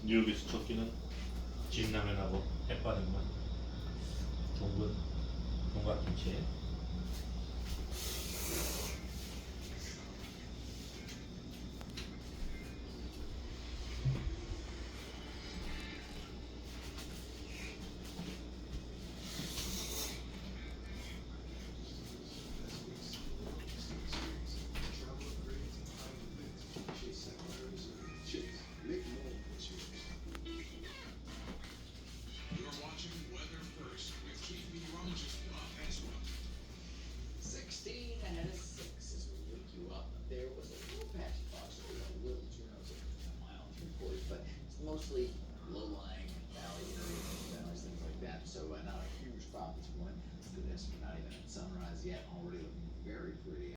뉴욕에서 첫 끼는 진라면하고 햇반입니다. 둥근 동각김치. You're watching Weather First with Keith Meteorologist Bob Haswell. 16 ahead of 6 as we wake you up. There was a little patchy fog, so a little turnover of a mile and 3/4, but it's mostly low-lying valley areas, things like that. So not a huge problem this morning. It's good as we're not even at sunrise yet, already looking very pretty.